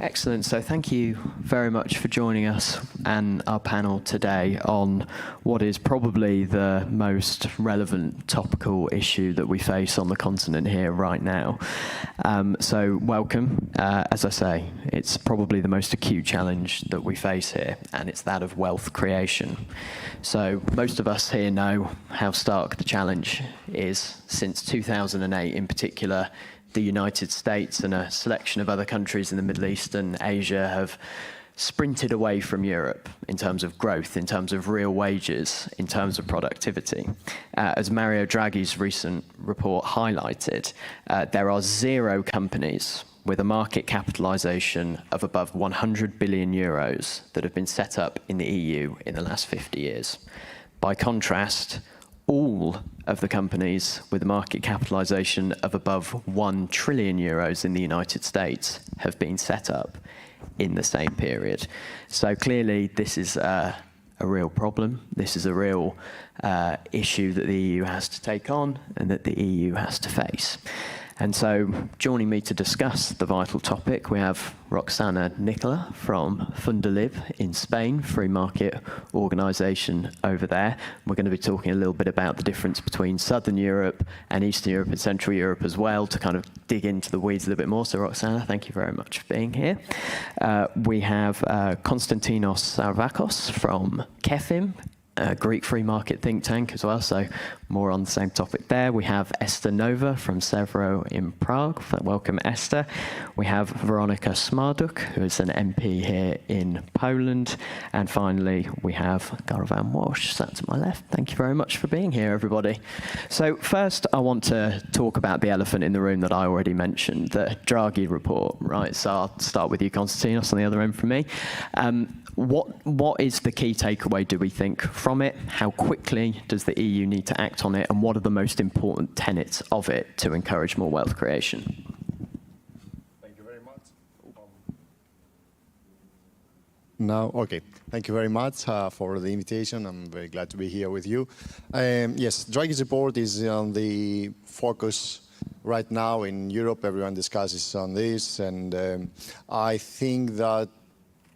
Excellent. So thank you very much for joining us and our panel today on what is probably the most relevant topical issue that we face on the continent here right now. So welcome. As I say, it's probably the most acute challenge that we face here, and it's that of wealth creation. So most of us here know how stark the challenge is. Since 2008 in particular, the United States and a selection of other countries in the Middle East and Asia have sprinted away from Europe in terms of growth, in terms of real wages, in terms of productivity. As Mario Draghi's recent report highlighted, there are 0 companies with a market capitalization of above 100 billion euros that have been set up in the EU in the last 50 years. By contrast, all of the companies with a market capitalization of above 1 trillion euros in the United States have been set up in the same period. So clearly this is a real problem. This is a real issue that the EU has to take on and that the EU has to face. And so joining me to discuss the vital topic, we have Roxana Nicula from Fundalib in Spain, free market organization over there. We're going to be talking a little bit about the difference between Southern Europe and Eastern Europe and Central Europe as well, to kind of dig into the weeds a little bit more. So Roxana, thank you very much for being here. We have Constantinos Saravakos from KEFIM, a Greek free market think tank as well, so more on the same topic there. We have Eszter Nova from Severo in Prague. Welcome, Eszter. We have Weronika Smarduch, who is an MP here in Poland. And finally, we have Garvan Walshe, sat to my left. Thank you very much for being here, everybody. So first, I want to talk about the elephant in the room that I already mentioned, the Draghi report, right? So I'll start with you, Constantinos, on the other end from me. What is the key takeaway, do we think, from it? How quickly does the EU need to act on it? And what are the most important tenets of it to encourage more wealth creation? Thank you very much. Okay. Thank you very much for the invitation. I'm very glad to be here with you. Yes, Draghi's report is on the focus right now in Europe. Everyone discusses on this. And I think that,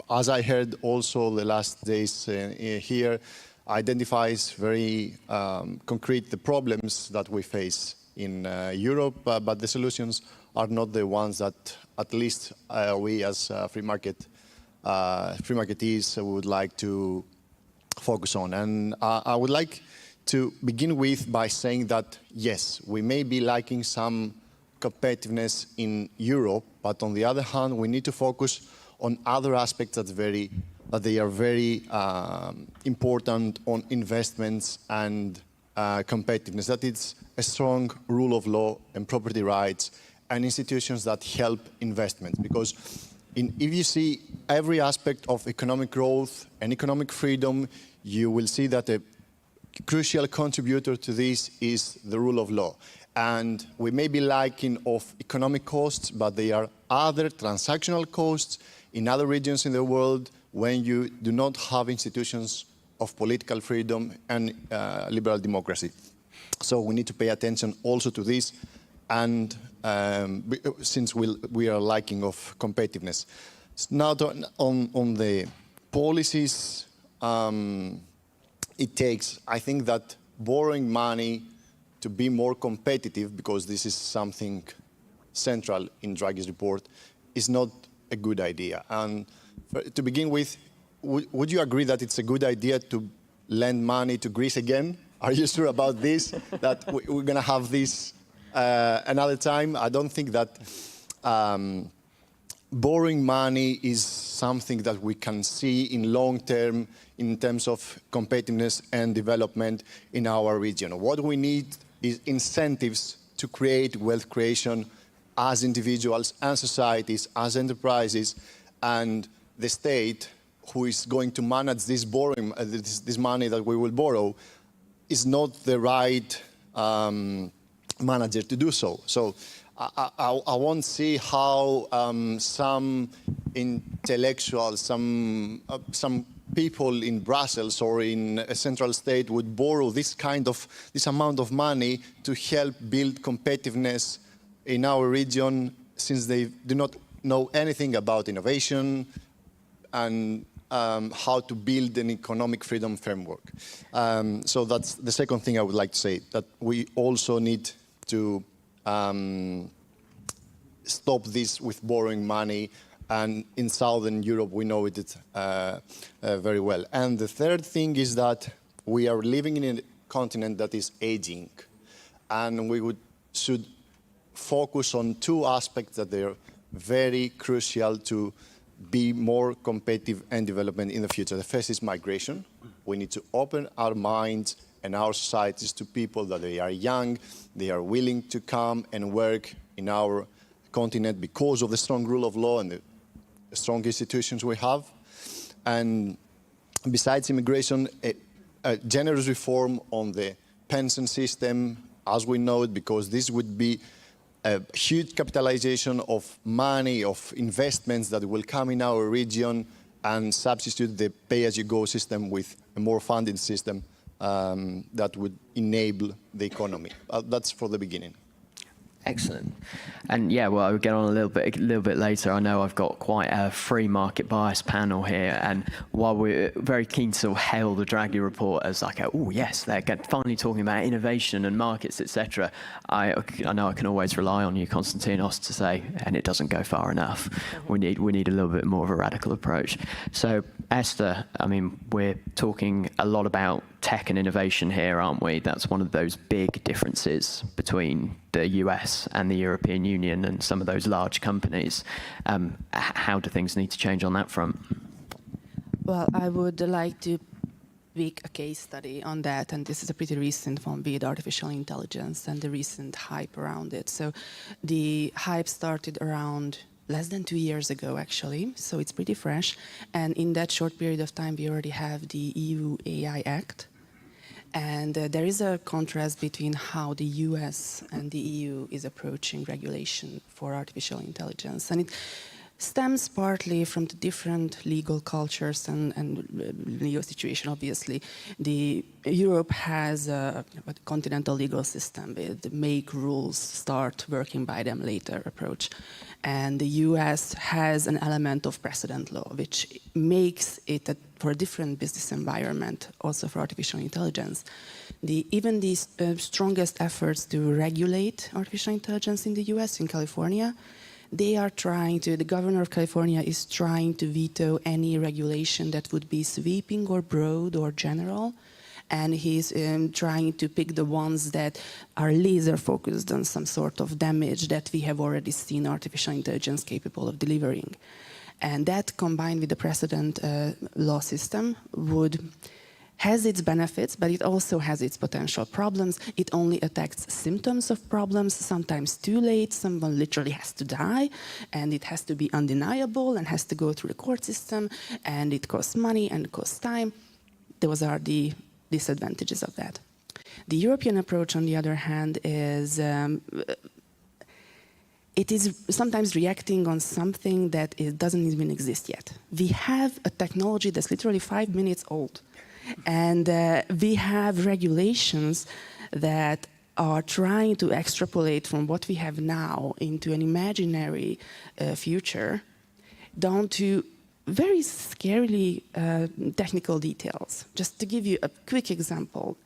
as I heard also the last days here, identifies very concrete the problems that we face in Europe, but the solutions are not the ones that at least we as free marketees would like to focus on. And I would like to begin with by saying that, yes, we may be lacking some competitiveness in Europe, but on the other hand, we need to focus on other aspects that they are very important on investments and competitiveness. That it's a strong rule of law and property rights and institutions that help investment. Because if you see every aspect of economic growth and economic freedom, you will see that a crucial contributor to this is the rule of law. And we may be lacking of economic costs, but there are other transactional costs in other regions in the world when you do not have institutions of political freedom and liberal democracy. So we need to pay attention also to this, and since we are lacking of competitiveness. Now on the policies, it takes, I think that borrowing money to be more competitive, because this is something central in Draghi's report, is not a good idea. And to begin with, would you agree that it's a good idea to lend money to Greece again? Are you sure about this, that we're going to have this another time? I don't think that borrowing money is something that we can see in long term in terms of competitiveness and development in our region. What we need is incentives to create wealth creation as individuals and societies, as enterprises, and the state, who is going to manage this borrowing, this money that we will borrow, is not the right manager to do so. So I won't see how some intellectuals, some people in Brussels or in a central state would borrow this amount of money to help build competitiveness in our region, since they do not know anything about innovation and how to build an economic freedom framework. So that's the second thing I would like to say, that we also need to stop this with borrowing money, and in Southern Europe we know it very well. And the third thing is that we are living in a continent that is aging, and we should focus on two aspects that are very crucial to be more competitive and development in the future. The first is migration. We need to open our minds and our societies to people that they are young, they are willing to come and work in our continent because of the strong rule of law and the strong institutions we have. And besides immigration, a generous reform on the pension system, as we know it, because this would be a huge capitalization of money, of investments that will come in our region and substitute the pay-as-you-go system with a more funded system that would enable the economy. That's for the beginning. Excellent. And yeah, well, I'll get on a little bit later. I know I've got quite a free market bias panel here, and while we're very keen to sort of hail the Draghi report as like, oh yes, they're finally talking about innovation and markets, etc. I know I can always rely on you, Constantinos, to say, and it doesn't go far enough. We need a little bit more of a radical approach. So Eszter, I mean, we're talking a lot about tech and innovation here, aren't we? That's one of those big differences between the US and the European Union and some of those large companies. How do things need to change on that front? Well, I would like to pick a case study on that, and this is a pretty recent one with artificial intelligence and the recent hype around it. So the hype started around less than 2 years ago, actually, so it's pretty fresh. And in that short period of time, we already have the EU AI Act. And there is a contrast between how the US and the EU is approaching regulation for artificial intelligence. And it stems partly from the different legal cultures and legal situation, obviously. Europe has a continental legal system with make rules, start working by them later approach. And the US has an element of precedent law, which makes it for a different business environment, also for artificial intelligence. Even the strongest efforts to regulate artificial intelligence in the US, in California, the governor of California is trying to veto any regulation that would be sweeping or broad or general. And he's trying to pick the ones that are laser focused on some sort of damage that we have already seen artificial intelligence capable of delivering. And that, combined with the precedent law system, has its benefits, but it also has its potential problems. It only attacks symptoms of problems, sometimes too late. Someone literally has to die, and it has to be undeniable and has to go through the court system, and it costs money and costs time. Those are the disadvantages of that. The European approach, on the other hand, is it is sometimes reacting on something that doesn't even exist yet. We have a technology that's literally 5 minutes old, and we have regulations that are trying to extrapolate from what we have now into an imaginary future down to very scarily technical details. Just to give you a quick example,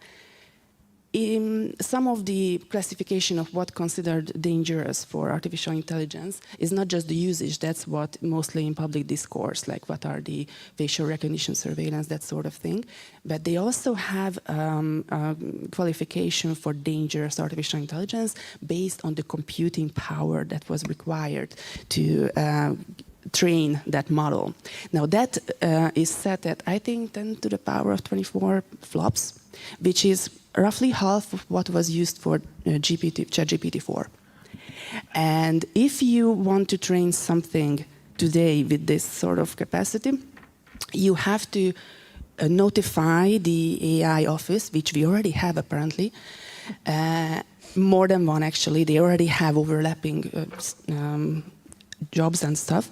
in some of the classification of what considered dangerous for artificial intelligence is not just the usage, that's what mostly in public discourse, like what are the facial recognition surveillance, that sort of thing. But they also have a qualification for dangerous artificial intelligence based on the computing power that was required to train that model. Now that is set at, I think, 10 to the power of 24 flops, which is roughly half of what was used for ChatGPT-4. And if you want to train something today with this sort of capacity, you have to notify the AI office, which we already have apparently, more than one actually. They already have overlapping jobs and stuff.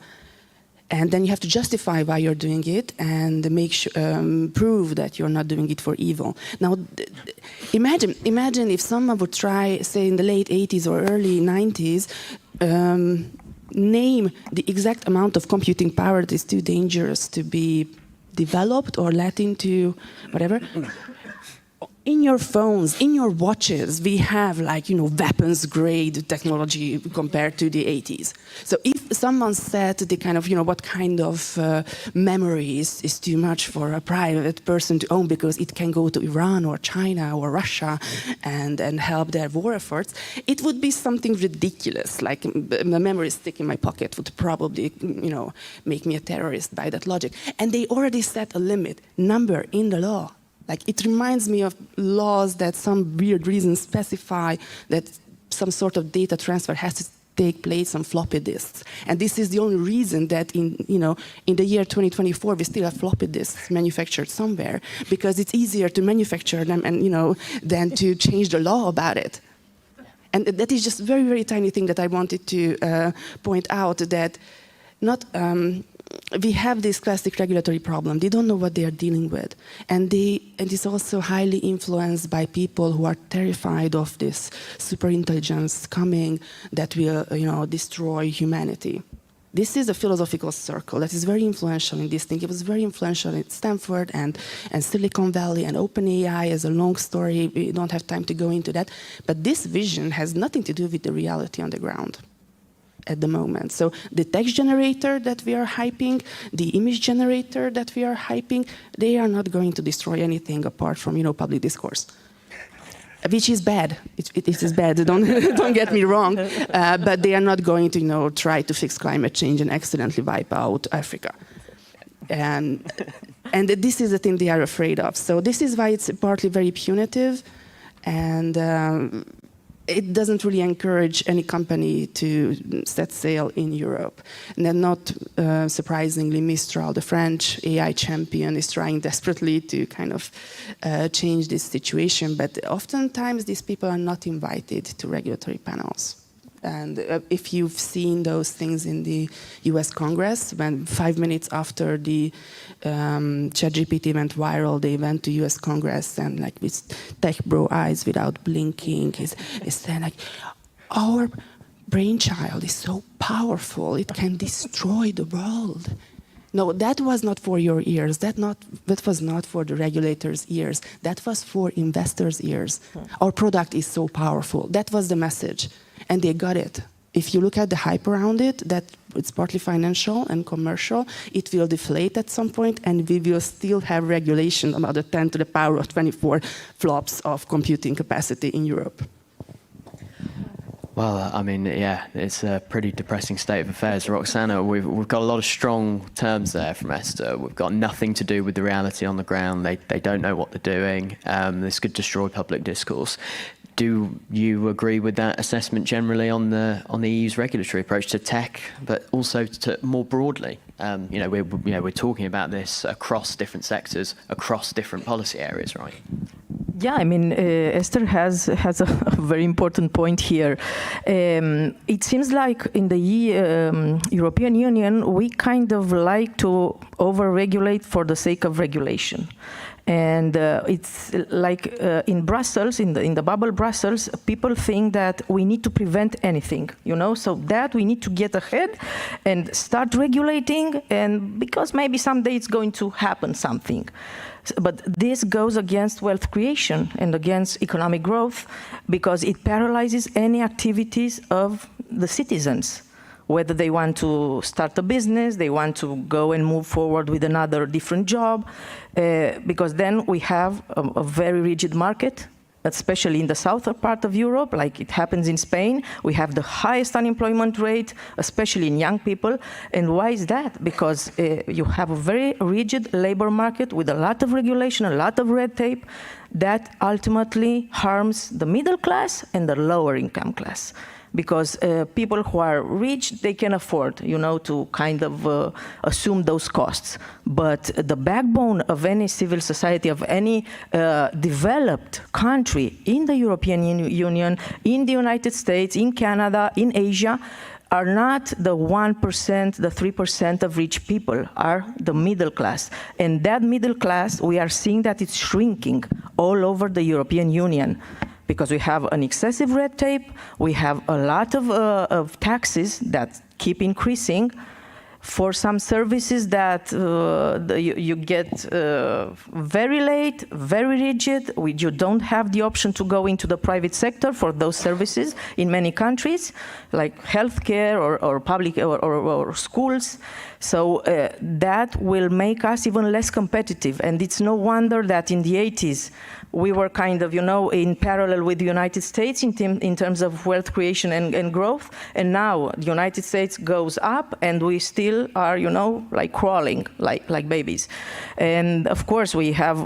And then you have to justify why you're doing it and prove that you're not doing it for evil. Now, imagine if someone would try, say in the late 80s or early 90s, name the exact amount of computing power that is too dangerous to be developed or let into whatever. In your phones, in your watches, we have weapons-grade technology compared to the 80s. So if someone said the kind of, what kind of memory is too much for a private person to own because it can go to Iran or China or Russia and help their war efforts, it would be something ridiculous. Like a memory stick in my pocket would probably, make me a terrorist by that logic. And they already set a limit, number in the law. Like, it reminds me of laws that some weird reason specify that some sort of data transfer has to take place on floppy disks. And this is the only reason that in the year 2024, we still have floppy disks manufactured somewhere, because it's easier to manufacture them and, than to change the law about it. And that is just a very, very tiny thing that I wanted to point out, that not... we have this classic regulatory problem. They don't know what they are dealing with. And it's also highly influenced by people who are terrified of this superintelligence coming that will, destroy humanity. This is a philosophical circle that is very influential in this thing. It was very influential in Stanford and Silicon Valley and OpenAI is a long story. We don't have time to go into that. But this vision has nothing to do with the reality on the ground at the moment. So the text generator that we are hyping, the image generator that we are hyping, they are not going to destroy anything apart from, public discourse. Which is bad. It is bad. Don't get me wrong. But they are not going to, try to fix climate change and accidentally wipe out Africa. And this is the thing they are afraid of. So this is why it's partly very punitive, and it doesn't really encourage any company to set sail in Europe. And then not surprisingly, Mistral, the French AI champion, is trying desperately to kind of change this situation. But oftentimes, these people are not invited to regulatory panels. And if you've seen those things in the US Congress, when 5 minutes after the ChatGPT went viral, they went to US Congress and with tech bro eyes without blinking, is saying our brainchild is so powerful, it can destroy the world. No, that was not for your ears. That was not for the regulators' ears. That was for investors' ears. Our product is so powerful. That was the message. And they got it. If you look at the hype around it, that it's partly financial and commercial, it will deflate at some point, and we will still have regulation about the 10 to the power of 24 flops of computing capacity in Europe. Well, I mean, yeah, it's a pretty depressing state of affairs. Roxana, we've got a lot of strong terms there from Eszter. We've got nothing to do with the reality on the ground. They don't know what they're doing. This could destroy public discourse. Do you agree with that assessment generally on the EU's regulatory approach to tech, but also to more broadly? We're talking about this across different sectors, across different policy areas, right? Yeah, I mean, Eszter has a very important point here. It seems like in the European Union, we kind of like to over-regulate for the sake of regulation. And it's like in Brussels, in the bubble Brussels, people think that we need to prevent anything, so that we need to get ahead and start regulating, and because maybe someday it's going to happen something. But this goes against wealth creation and against economic growth, because it paralyzes any activities of the citizens. Whether they want to start a business, they want to go and move forward with another different job, because then we have a very rigid market, especially in the southern part of Europe, like it happens in Spain. We have the highest unemployment rate, especially in young people. And why is that? Because you have a very rigid labor market with a lot of regulation, a lot of red tape, that ultimately harms the middle class and the lower income class. Because people who are rich, they can afford, to kind of assume those costs. But the backbone of any civil society, of any developed country in the European Union, in the United States, in Canada, in Asia, are not the 1%, the 3% of rich people, are the middle class. And that middle class, we are seeing that it's shrinking all over the European Union. because we have an excessive red tape, we have a lot of taxes that keep increasing for some services that you get very late, very rigid. You don't have the option to go into the private sector for those services in many countries, like healthcare or public or schools. So that will make us even less competitive. And it's no wonder that in the 80s, we were kind of, in parallel with the United States in terms of wealth creation and growth. And now the United States goes up and we still are, like crawling like babies. And of course, we have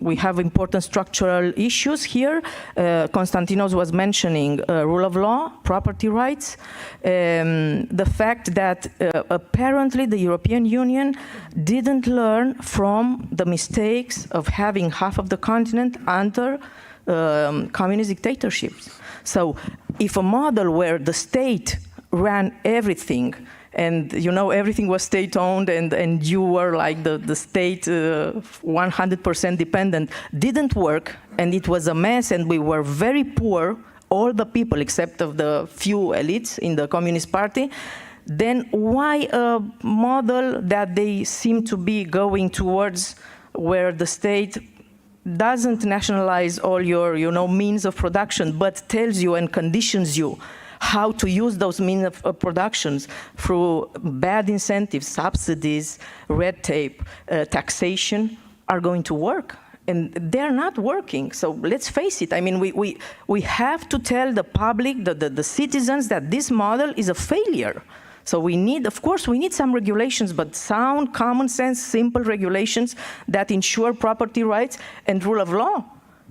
we have important structural issues here. Constantinos was mentioning rule of law, property rights, the fact that apparently the European Union didn't learn from the mistakes of having half of the continent under communist dictatorships. So if a model where the state ran everything and everything was state-owned and you were like the state 100% dependent didn't work, and it was a mess and we were very poor, all the people except of the few elites in the Communist Party, then why a model that they seem to be going towards where the state doesn't nationalize all your means of production, but tells you and conditions you how to use those means of productions through bad incentives, subsidies, red tape, taxation, are going to work. And they're not working. So let's face it. I mean, we have to tell the public, the citizens, that this model is a failure. So we need, of course, we need some regulations, but sound, common sense, simple regulations that ensure property rights and rule of law.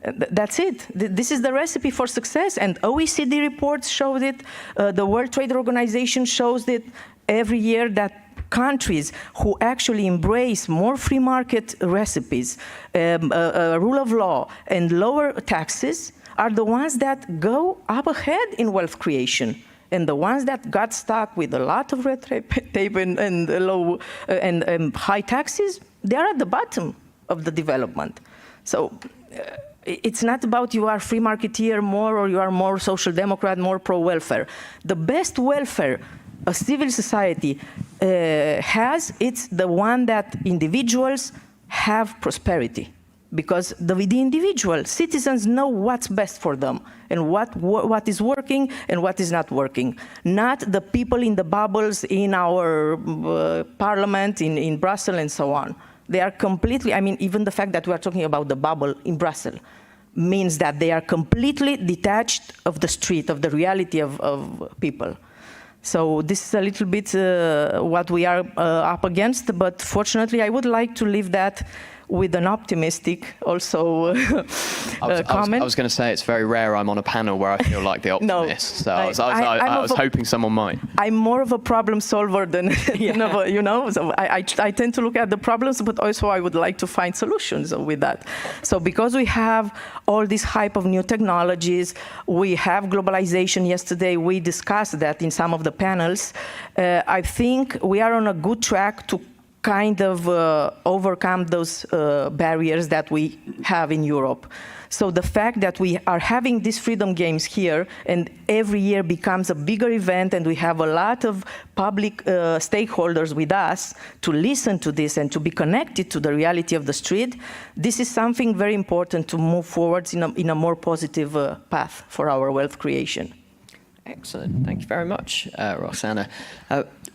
That's it. This is the recipe for success. And OECD reports showed it. The World Trade Organization shows it every year, that countries who actually embrace more free market recipes, rule of law, and lower taxes are the ones that go up ahead in wealth creation. And the ones that got stuck with a lot of red tape and low and high taxes, they are at the bottom of the development. So it's not about you are free marketeer more or you are more social democrat, more pro-welfare. The best welfare a civil society has, it's the one that individuals have prosperity. Because the individual citizens know what's best for them and what is working and what is not working. Not the people in the bubbles in our parliament, in Brussels and so on. They are completely, I mean, even the fact that we are talking about the bubble in Brussels means that they are completely detached of the street, of the reality of people. So this is a little bit what we are up against, but fortunately I would like to leave that with an optimistic also comment. I was going to say it's very rare I'm on a panel where I feel like the optimist. No, so I was hoping someone might. I'm more of a problem solver than So I tend to look at the problems, but also I would like to find solutions with that. So because we have all this hype of new technologies, we have globalization. Yesterday we discussed that in some of the panels. I think we are on a good track to kind of overcome those barriers that we have in Europe. So the fact that we are having these freedom games here and every year becomes a bigger event and we have a lot of public stakeholders with us to listen to this and to be connected to the reality of the street, this is something very important to move forward in a more positive path for our wealth creation. Excellent. Thank you very much, Roxana.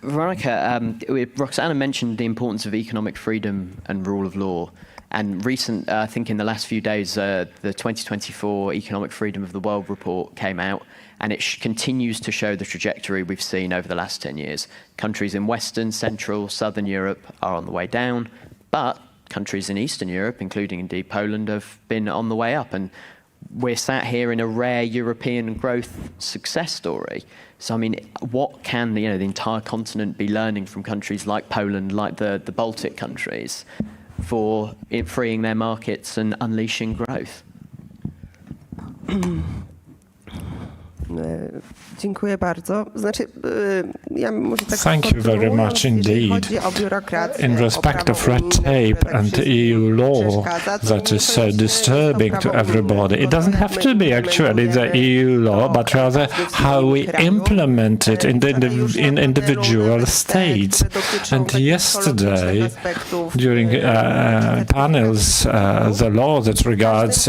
Veronica, Roxana mentioned the importance of economic freedom and rule of law. And I think in the last few days, the 2024 Economic Freedom of the World report came out, and it continues to show the trajectory we've seen over the last 10 years. Countries in Western, Central, Southern Europe are on the way down, but countries in Eastern Europe, including indeed Poland, have been on the way up. And we're sat here in a rare European growth success story. So, I mean, what can the entire continent be learning from countries like Poland, like the Baltic countries, for freeing their markets and unleashing growth? Dziękuję bardzo. Znaczy, ja może tak Thank you very much indeed. In respect of red tape and EU law that is so disturbing to everybody, it doesn't have to be actually the EU law, but rather how we implement it in individual states. And yesterday, during panels, the law that regards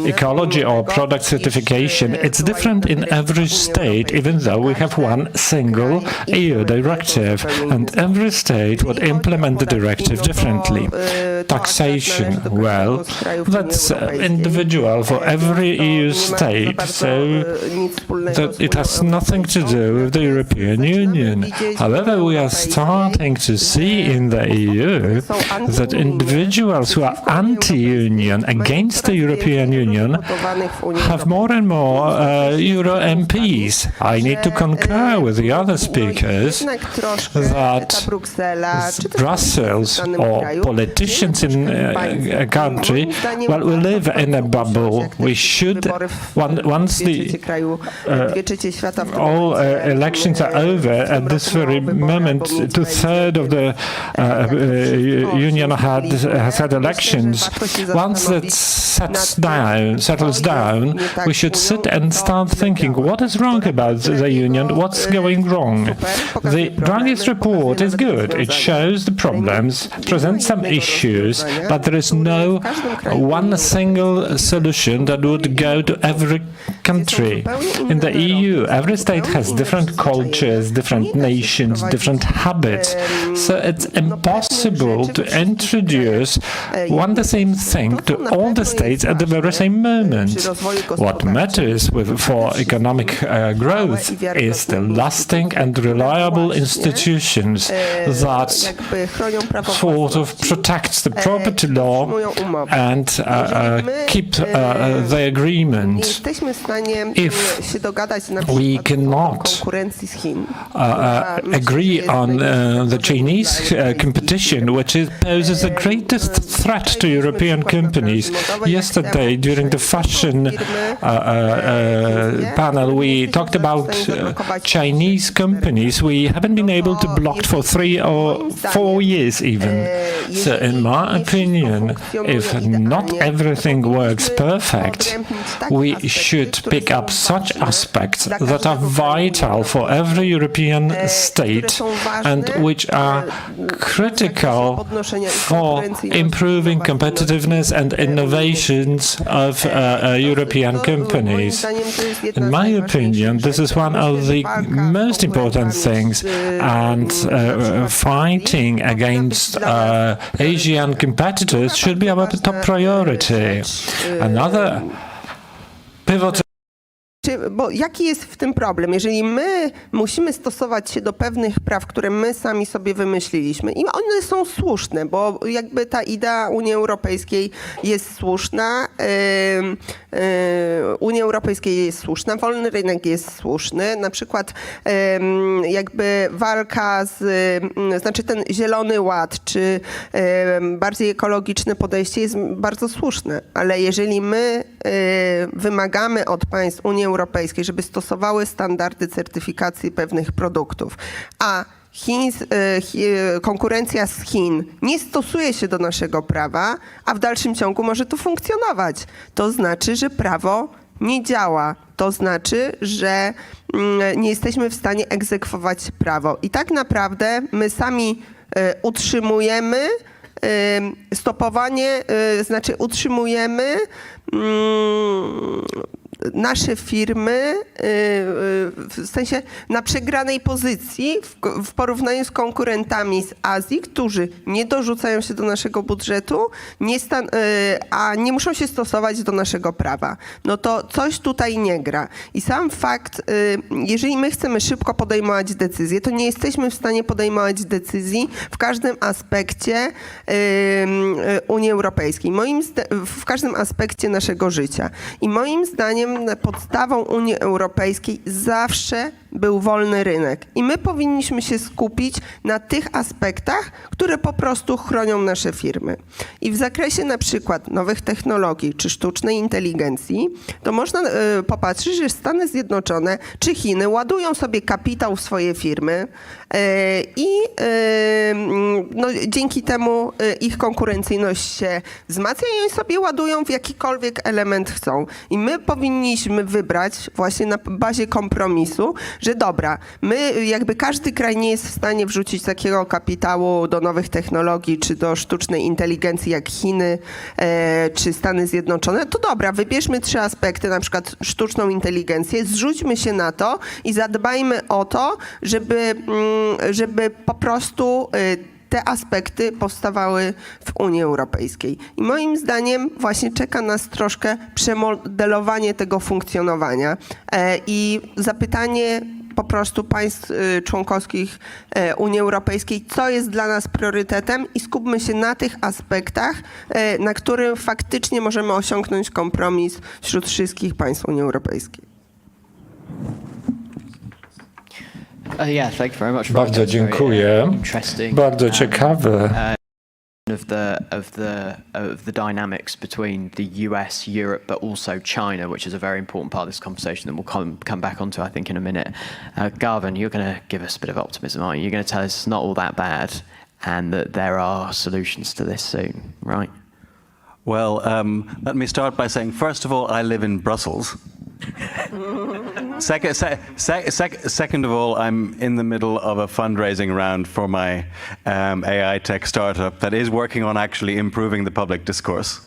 ecology or product certification, it's different in every state, even though we have one single EU directive, and every state would implement the directive differently. Taxation, well, that's individual for every EU state, so that it has nothing to do with the European Union. However, we are starting to see in the EU that individuals who are anti-union, against the European Union, have more and more Euro MPs. I need to concur with the other speakers that Brussels or politicians in a country, well, we live in a bubble. We should, once the all elections are over, at this very moment, 2/3 of the union has had elections. Once that settles down, we should sit and start thinking, what is wrong about the union? What's going wrong? The Draghi's report is good. It shows the problems, presents some issues, but there is no one single solution that would go to every country. In the EU, every state has different cultures, different nations, different habits. So it's impossible to introduce one the same thing to all the states at the very same moment. What matters for economic growth is the lasting and reliable institutions that sort of protects the property law and keep the agreement. If we cannot agree on the Chinese competition, which poses the greatest threat to European companies. Yesterday, during the fashion panel, we talked about Chinese companies. We haven't been able to block for 3 or 4 years even. So in my opinion, if not everything works perfect, we should pick up such aspects that are vital for every European state and which are critical for improving competitiveness and innovations of European companies. In my opinion, this is one of the most important things, and fighting against Asian competitors should be our top priority. Another pivotal Bo jaki jest w tym problem? Jeżeli my musimy stosować się do pewnych praw, które my sami sobie wymyśliliśmy i one są słuszne, bo jakby ta idea Unii Europejskiej jest słuszna, Unia Europejska jest słuszna, wolny rynek jest słuszny, na przykład jakby walka znaczy ten zielony ład, czy bardziej ekologiczne podejście jest bardzo słuszne, ale jeżeli my wymagamy od państw Unii Europejskiej, żeby stosowały standardy certyfikacji pewnych produktów, a konkurencja z Chin nie stosuje się do naszego prawa, a w dalszym ciągu może to funkcjonować. To znaczy, że prawo nie działa. To znaczy, że nie jesteśmy w stanie egzekwować prawo. I tak naprawdę my sami utrzymujemy stopowanie, znaczy utrzymujemy nasze firmy w sensie na przegranej pozycji w porównaniu z konkurentami z Azji, którzy nie dorzucają się do naszego budżetu, a nie muszą się stosować do naszego prawa. No to coś tutaj nie gra. I sam fakt, jeżeli my chcemy szybko podejmować decyzje, to nie jesteśmy w stanie podejmować decyzji w każdym aspekcie Unii Europejskiej, w każdym aspekcie naszego życia. I moim zdaniem podstawą Unii Europejskiej zawsze był wolny rynek. I my powinniśmy się skupić na tych aspektach, które po prostu chronią nasze firmy. I w zakresie na przykład nowych technologii czy sztucznej inteligencji, to można popatrzeć, że Stany Zjednoczone czy Chiny ładują sobie kapitał w swoje firmy i no, dzięki temu ich konkurencyjność się wzmacnia i oni sobie ładują w jakikolwiek element chcą. I my powinniśmy wybrać właśnie na bazie kompromisu, że dobra, my jakby każdy kraj nie jest w stanie wrzucić takiego kapitału do nowych technologii czy do sztucznej inteligencji jak Chiny czy Stany Zjednoczone, to dobra, wybierzmy 3 aspekty, na przykład sztuczną inteligencję, zrzućmy się na to i zadbajmy o to, żeby po prostu te aspekty powstawały w Unii Europejskiej. I moim zdaniem właśnie czeka nas troszkę przemodelowanie tego funkcjonowania i zapytanie po prostu państw członkowskich Unii Europejskiej, co jest dla nas priorytetem i skupmy się na tych aspektach, na którym faktycznie możemy osiągnąć kompromis wśród wszystkich państw Unii Europejskiej. Yeah, thank you very much. Bardzo dziękuję. Interesting. Bardzo ciekawe. Of the dynamics between the US, Europe, but also China, which is a very important part of this conversation that we'll come back onto, I think, in a minute. Garvan, you're going to give us a bit of optimism, aren't you? You're going to tell us it's not all that bad and that there are solutions to this soon, right? Well, let me start by saying, first of all, I live in Brussels. Second of all, I'm in the middle of a fundraising round for my AI tech startup that is working on actually improving the public discourse.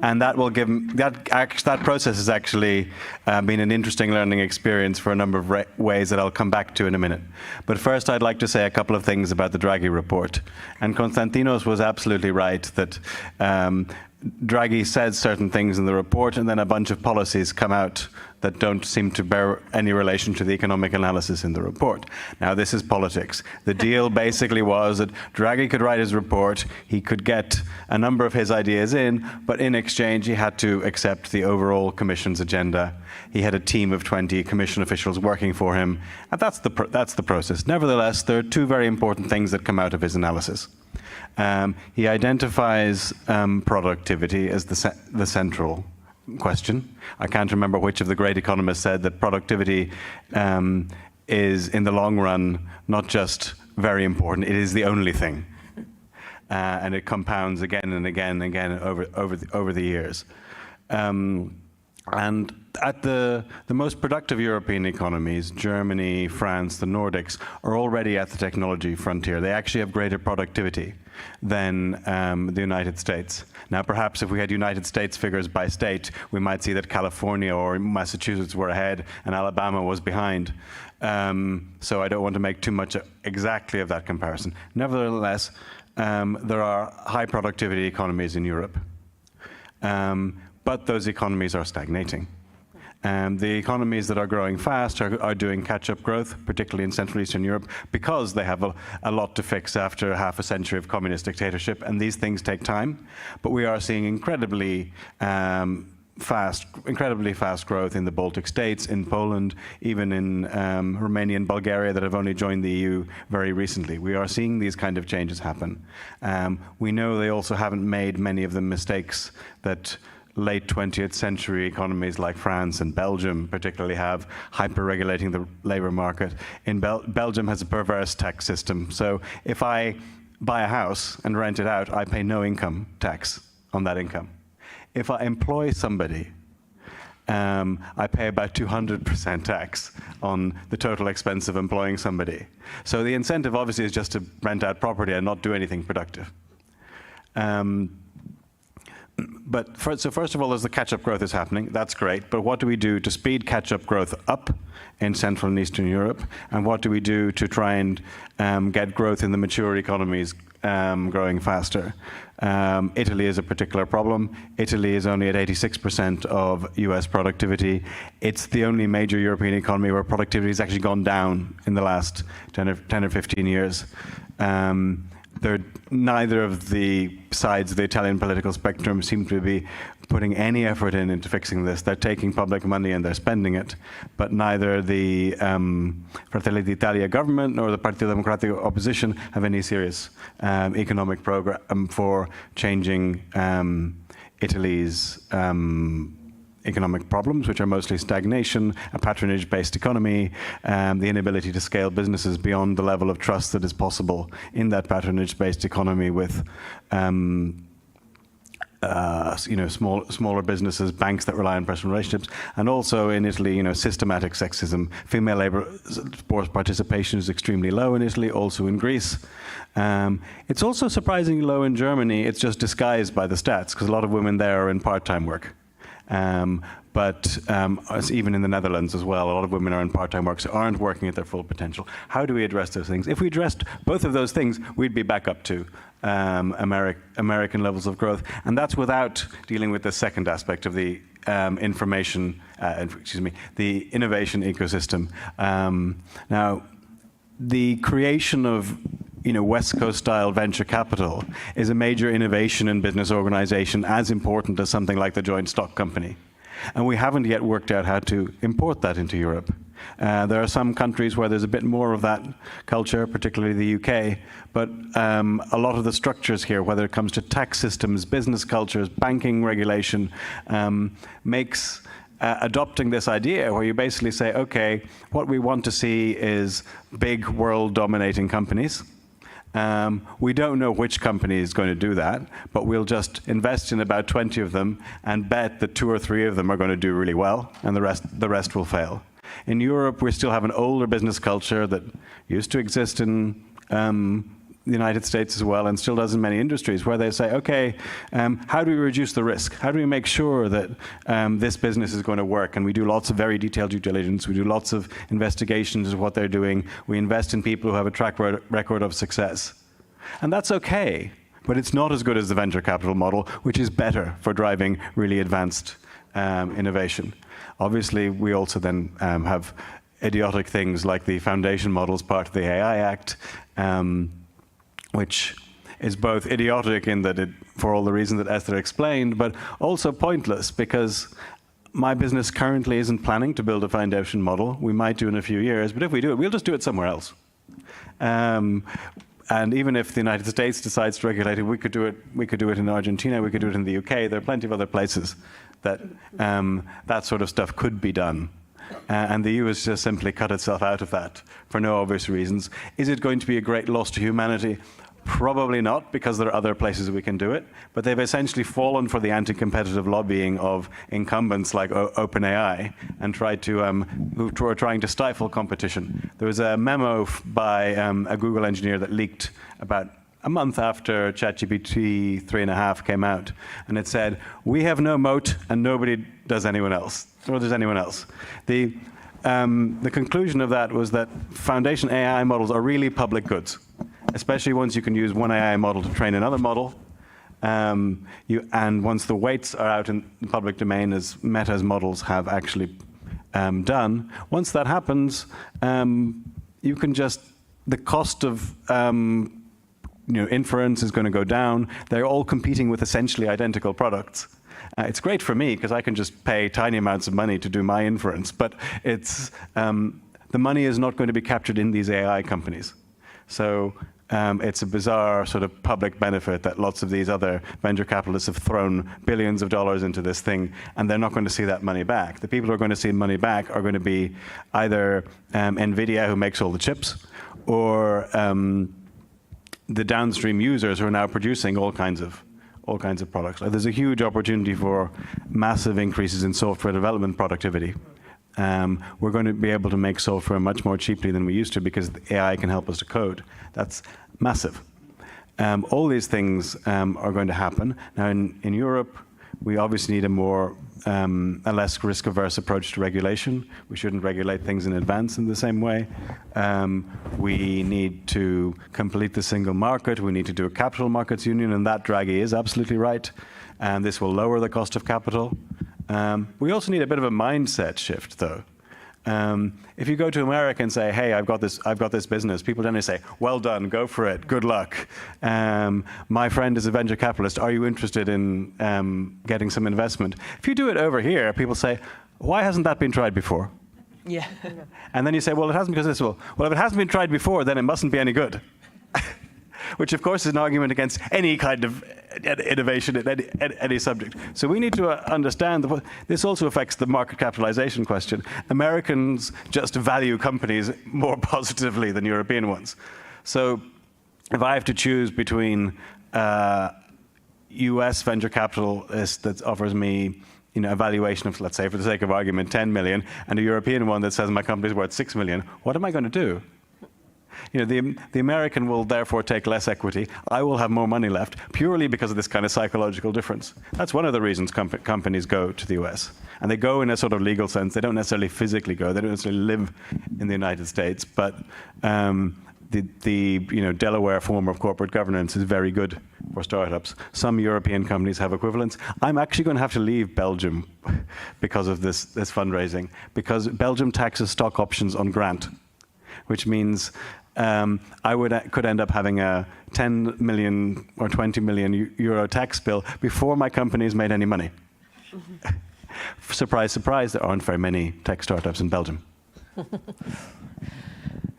And that will give that process has actually been an interesting learning experience for a number of ways that I'll come back to in a minute. But first, I'd like to say a couple of things about the Draghi report. And Constantinos was absolutely right that Draghi said certain things in the report, and then a bunch of policies come out that don't seem to bear any relation to the economic analysis in the report. Now, this is politics. The deal basically was that Draghi could write his report, he could get a number of his ideas in, but in exchange, he had to accept the overall Commission's agenda. He had a team of 20 Commission officials working for him, and that's the process. Nevertheless, there are 2 very important things that come out of his analysis. He identifies productivity as the central question. I can't remember which of the great economists said that productivity is, in the long run, not just very important, it is the only thing. And it compounds again and again and again over the years. And at the most productive European economies, Germany, France, the Nordics, are already at the technology frontier. They actually have greater productivity than the United States. Now, perhaps if we had United States figures by state, we might see that California or Massachusetts were ahead and Alabama was behind. So I don't want to make too much exactly of that comparison. Nevertheless, there are high productivity economies in Europe. But those economies are stagnating. The economies that are growing fast are doing catch-up growth, particularly in Central Eastern Europe, because they have a lot to fix after half a century of communist dictatorship, and these things take time. But we are seeing incredibly fast growth in the Baltic states, in Poland, even in Romania and Bulgaria that have only joined the EU very recently. We are seeing these kind of changes happen. We know they also haven't made many of the mistakes that late 20th century economies like France and Belgium particularly have, hyper-regulating the labor market. In Belgium has a perverse tax system. So if I buy a house and rent it out, I pay no income tax on that income. If I employ somebody, I pay about 200% tax on the total expense of employing somebody. So the incentive obviously is just to rent out property and not do anything productive. So first of all, as the catch-up growth is happening, that's great, but what do we do to speed catch-up growth up in Central and Eastern Europe? And what do we do to try and get growth in the mature economies growing faster? Italy is a particular problem. Italy is only at 86% of US productivity. It's the only major European economy where productivity has actually gone down in the last 10 or 15 years. neither of the sides of the Italian political spectrum seem to be putting any effort into fixing this. They're taking public money and they're spending it, but neither the Fratelli d'Italia government nor the Partito Democratico opposition have any serious economic program for changing Italy's economic problems, which are mostly stagnation, a patronage-based economy, the inability to scale businesses beyond the level of trust that is possible in that patronage-based economy with smaller businesses, banks that rely on personal relationships, and also in Italy, systematic sexism. Female labor force participation is extremely low in Italy, also in Greece. It's also surprisingly low in Germany. It's just disguised by the stats, because a lot of women there are in part-time work. But even in the Netherlands as well, a lot of women are in part-time work, so aren't working at their full potential. How do we address those things? If we addressed both of those things, we'd be back up to American levels of growth, and that's without dealing with the second aspect of the the innovation ecosystem. Now, the creation of West Coast-style venture capital is a major innovation in business organization, as important as something like the joint stock company. And we haven't yet worked out how to import that into Europe. There are some countries where there's a bit more of that culture, particularly the UK, but a lot of the structures here, whether it comes to tax systems, business cultures, banking regulation, makes adopting this idea where you basically say, okay, what we want to see is big world-dominating companies. We don't know which company is going to do that, but we'll just invest in about 20 of them and bet that 2 or 3 of them are going to do really well, and the rest will fail. In Europe, we still have an older business culture that used to exist in the United States as well, and still does in many industries, where they say, okay, how do we reduce the risk? How do we make sure that this business is going to work? And we do lots of very detailed due diligence. We do lots of investigations of what they're doing. We invest in people who have a track record of success. And that's okay, but it's not as good as the venture capital model, which is better for driving really advanced innovation. Obviously, we also then have idiotic things like the foundation models part of the AI Act, which is both idiotic in that for all the reasons that Eszter explained, but also pointless, because my business currently isn't planning to build a foundation model. We might do in a few years, but if we do it, we'll just do it somewhere else. And even if the United States decides to regulate it, we could do it in Argentina, we could do it in the UK. There are plenty of other places that that sort of stuff could be done. And the EU has just simply cut itself out of that for no obvious reasons. Is it going to be a great loss to humanity? Probably not, because there are other places we can do it. But they've essentially fallen for the anti-competitive lobbying of incumbents like OpenAI and who are trying to stifle competition. There was a memo by a Google engineer that leaked about a month after ChatGPT 3.5 came out, and it said, "We have no moat, and nobody does anyone else." Or does anyone else? The conclusion of that was that foundation AI models are really public goods, especially once you can use one AI model to train another model. And once the weights are out in the public domain, as Meta's models have actually done, once that happens, you can the cost of inference is going to go down. They're all competing with essentially identical products. It's great for me because I can just pay tiny amounts of money to do my inference, but it's the money is not going to be captured in these AI companies. So it's a bizarre sort of public benefit that lots of these other venture capitalists have thrown billions of dollars into this thing, and they're not going to see that money back. The people who are going to see money back are going to be either NVIDIA, who makes all the chips, or the downstream users who are now producing all kinds of products. There's a huge opportunity for massive increases in software development productivity. We're going to be able to make software much more cheaply than we used to because AI can help us to code. That's massive. All these things are going to happen. Now, in Europe, we obviously need a less risk-averse approach to regulation. We shouldn't regulate things in advance in the same way. We need to complete the single market. We need to do a capital markets union, and that Draghi is absolutely right. This will lower the cost of capital. We also need a bit of a mindset shift, though. If you go to America and say, "Hey, I've got this business," people generally say, "Well done, go for it, good luck. My friend is a venture capitalist. Are you interested in getting some investment?" If you do it over here, people say, "Why hasn't that been tried before?" Yeah. And then you say, "Well, it hasn't because this." Well, if it hasn't been tried before, then it mustn't be any good. Which, of course, is an argument against any kind of innovation in any subject. So we need to understand that this also affects the market capitalization question. Americans just value companies more positively than European ones. So if I have to choose between US venture capitalist that offers me a valuation of, let's say, for the sake of argument, 10 million, and a European one that says my company's worth 6 million, what am I going to do? The American will therefore take less equity. I will have more money left purely because of this kind of psychological difference. That's one of the reasons companies go to the US. And they go in a sort of legal sense. They don't necessarily physically go. They don't necessarily live in the United States. But the Delaware form of corporate governance is very good for startups. Some European companies have equivalents. I'm actually going to have to leave Belgium because of this fundraising, because Belgium taxes stock options on grant, which means I could end up having a 10 million or 20 million euro tax bill before my company's made any money. Surprise, surprise, there aren't very many tech startups in Belgium.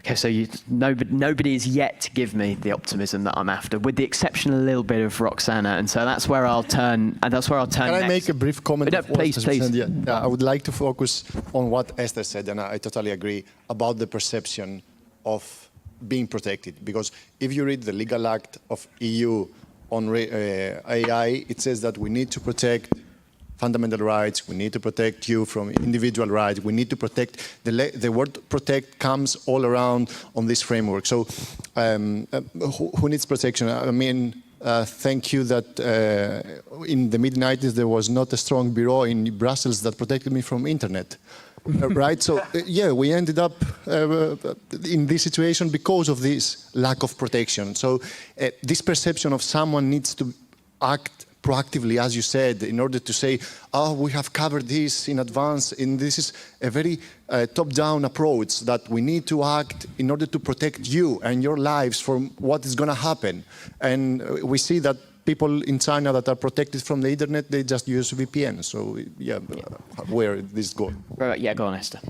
Okay, so nobody has yet to give me the optimism that I'm after, with the exception a little bit of Roxana, and so that's where I'll turn. And that's where I'll turn. Can I make a brief comment? No, please. I would like to focus on what Eszter said, and I totally agree about the perception of being protected. Because if you read the legal act of EU on AI, it says that we need to protect fundamental rights, we need to protect you from individual rights, we need to protect, the word protect comes all around on this framework. So who needs protection? I mean, thank you that in the mid-90s there was not a strong bureau in Brussels that protected me from internet. Right, so yeah, we ended up in this situation because of this lack of protection. So this perception of someone needs to act proactively, as you said, in order to say, oh, we have covered this in advance, and this is a very top-down approach that we need to act in order to protect you and your lives from what is going to happen. And we see that people in China that are protected from the internet, they just use VPN. So yeah, where this going? Right, yeah, go on, Eszter.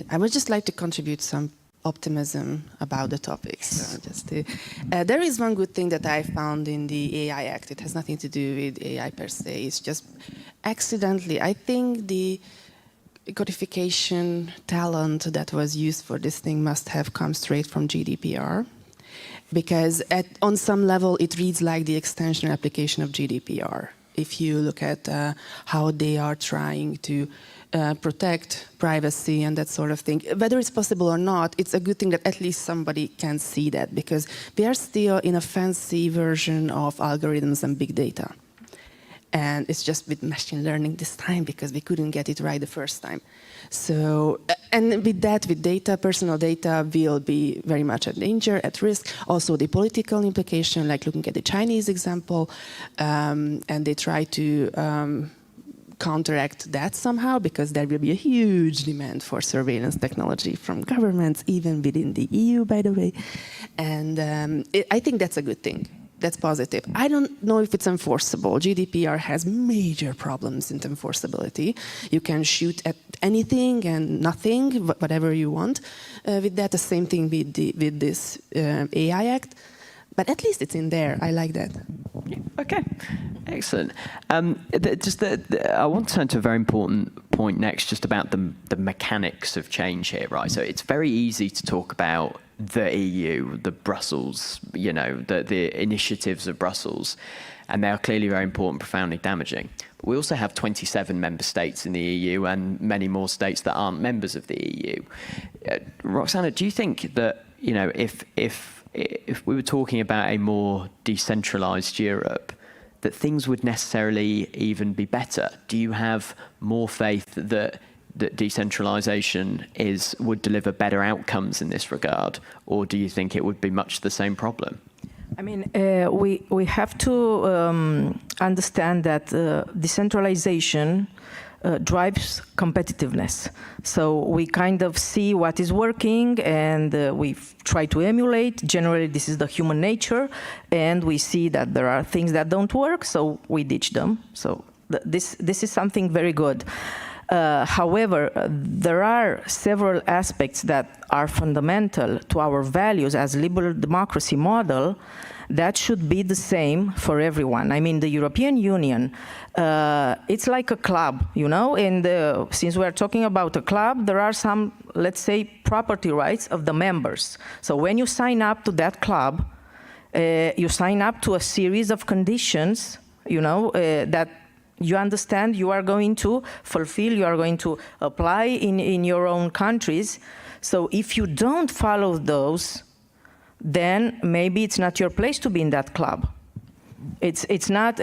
I would just like to contribute some optimism about the topics. There is one good thing that I found in the AI Act. It has nothing to do with AI per se. It's just accidentally. I think the codification talent that was used for this thing must have come straight from GDPR. Because on some level, it reads like the extension or application of GDPR. If you look at how they are trying to protect privacy and that sort of thing. Whether it's possible or not, it's a good thing that at least somebody can see that, because we are still in a fancy version of algorithms and big data. And it's just with machine learning this time because we couldn't get it right the first time. So, and with that, with data, personal data will be very much at danger, at risk. Also the political implication, like looking at the Chinese example, and they try to counteract that somehow, because there will be a huge demand for surveillance technology from governments, even within the EU, by the way. And I think that's a good thing. That's positive. I don't know if it's enforceable. GDPR has major problems in enforceability. You can shoot at anything and nothing, whatever you want. With that, the same thing with this AI Act. But at least it's in there. I like that. Okay, excellent. I want to turn to a very important point next, just about the mechanics of change here, right? So it's very easy to talk about the EU, the Brussels, the initiatives of Brussels, and they are clearly very important, profoundly damaging. But we also have 27 member states in the EU and many more states that aren't members of the EU. Roxana, do you think that, if we were talking about a more decentralized Europe, that things would necessarily even be better? Do you have more faith that decentralization would deliver better outcomes in this regard, or do you think it would be much the same problem? I mean, we have to understand that decentralization drives competitiveness. So we kind of see what is working, and we try to emulate. Generally, this is the human nature, and we see that there are things that don't work, so we ditch them. So this is something very good. However, there are several aspects that are fundamental to our values as liberal democracy model that should be the same for everyone. I mean, the European Union, it's like a club, you know, and since we're talking about a club, there are some, let's say, property rights of the members. So when you sign up to that club, you sign up to a series of conditions, you know, that you understand you are going to fulfill, you are going to apply in your own countries. So if you don't follow those, then maybe it's not your place to be in that club. It's not,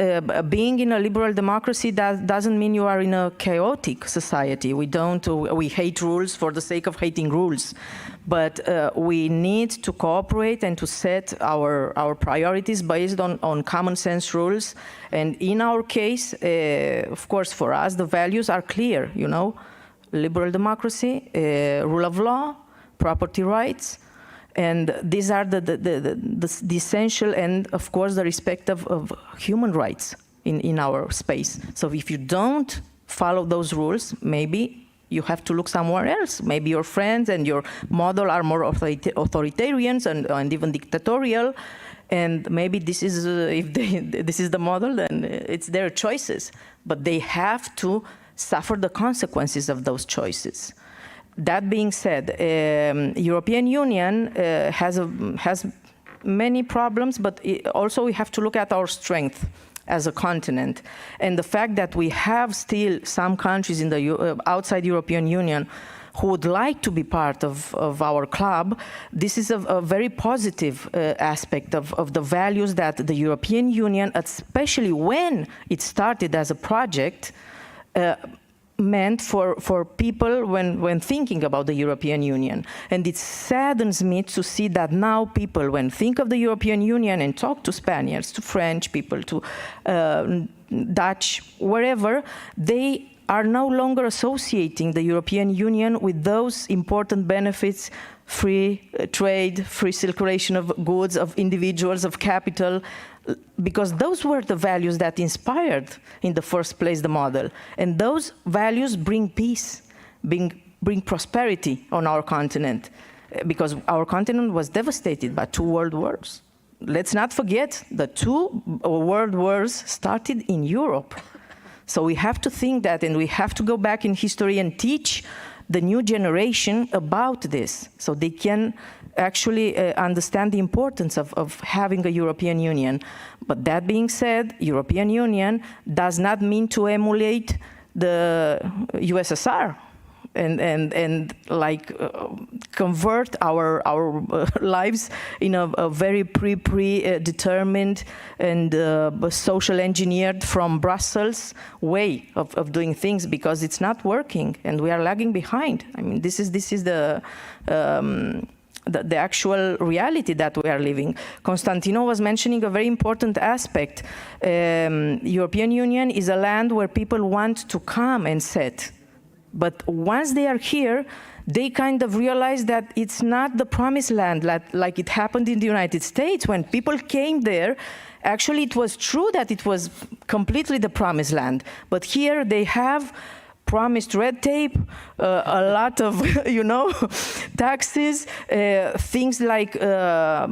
being in a liberal democracy that doesn't mean you are in a chaotic society. We hate rules for the sake of hating rules. But we need to cooperate and to set our priorities based on common sense rules. And in our case, of course, for us, the values are clear, you know, liberal democracy, rule of law, property rights, and these are the essential, and of course the respect of human rights in our space. So if you don't follow those rules, maybe you have to look somewhere else. Maybe your friends and your model are more authoritarians and even dictatorial, and maybe this is this is the model, then it's their choices. But they have to suffer the consequences of those choices. That being said, European Union has many problems, but also we have to look at our strength as a continent. And the fact that we have still some countries in the outside European Union who would like to be part of our club, this is a very positive aspect of the values that the European Union, especially when it started as a project, meant for people when thinking about the European Union. And it saddens me to see that now people, when think of the European Union and talk to Spaniards, to French people, to Dutch, wherever, they are no longer associating the European Union with those important benefits: free trade, free circulation of goods, of individuals, of capital, because those were the values that inspired in the first place the model. And those values bring peace, bring prosperity on our continent, because our continent was devastated by 2 world wars. Let's not forget the 2 world wars started in Europe. So we have to think that, and we have to go back in history and teach the new generation about this, so they can actually understand the importance of having a European Union. But that being said, European Union does not mean to emulate the USSR and like convert our lives in a very predetermined and social engineered from Brussels way of doing things, because it's not working and we are lagging behind. I mean, this is the actual reality that we are living. Constantino was mentioning a very important aspect. European Union is a land where people want to come and set. But once they are here, they kind of realize that it's not the promised land like it happened in the United States. When people came there, actually it was true that it was completely the promised land. But here they have promised red tape, a lot of, you know, taxes, things like, I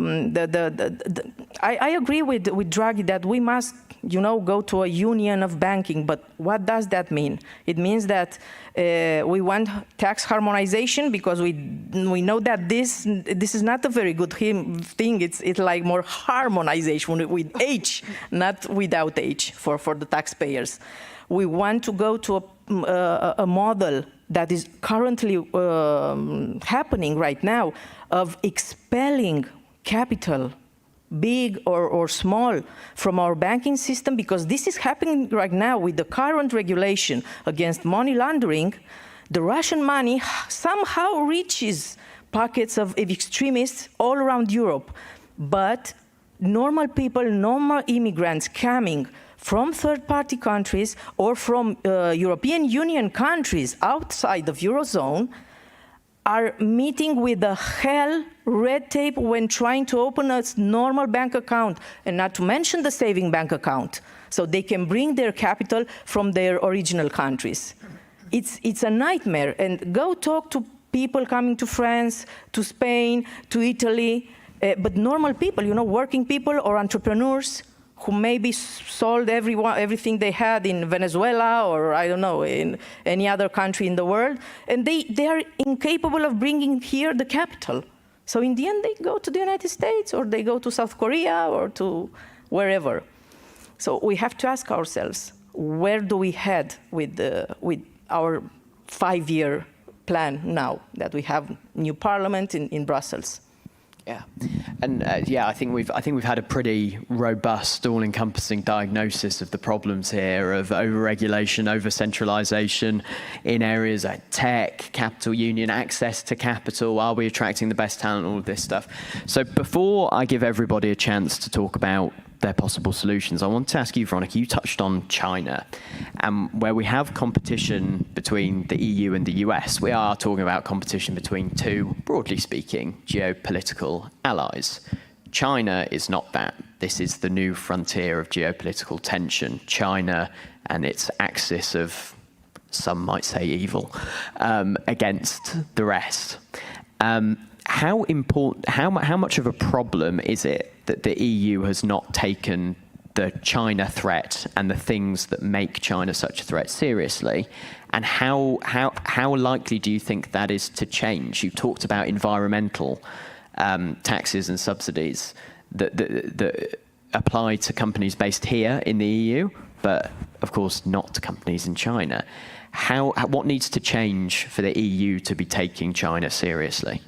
agree with Draghi that we must, you know, go to a union of banking, but what does that mean? It means that we want tax harmonization because we know that this is not a very good thing. It's like more harmonization with H, not without H for the taxpayers. We want to go to a model that is currently happening right now of expelling capital, big or small, from our banking system, because this is happening right now with the current regulation against money laundering. The Russian money somehow reaches pockets of extremists all around Europe, but normal people, normal immigrants coming from third-party countries or from European Union countries outside of Eurozone are meeting with a hell red tape when trying to open a normal bank account, and not to mention the saving bank account, so they can bring their capital from their original countries. It's a nightmare, and go talk to people coming to France, to Spain, to Italy, but normal people, you know, working people or entrepreneurs who maybe sold everything they had in Venezuela or, I don't know, in any other country in the world, and they are incapable of bringing here the capital. So in the end, they go to the United States, or they go to South Korea, or to wherever. So we have to ask ourselves, where do we head with our 5-year plan now that we have new parliament in Brussels? Yeah, and I think we've had a pretty robust, all-encompassing diagnosis of the problems here of over-regulation, over-centralisation in areas like tech, capital union, access to capital. Are we attracting the best talent? All of this stuff. So before I give everybody a chance to talk about their possible solutions, I want to ask you, Weronika, you touched on China, and where we have competition between the EU and the US, we are talking about competition between two, broadly speaking, geopolitical allies. China is not that. This is the new frontier of geopolitical tension. China and its axis of, some might say, evil, against the rest. How much of a problem is it that the EU has not taken the China threat and the things that make China such a threat seriously? And how likely do you think that is to change? You talked about environmental taxes and subsidies that apply to companies based here in the EU, but of course not to companies in China. What needs to change for the EU to be taking China seriously?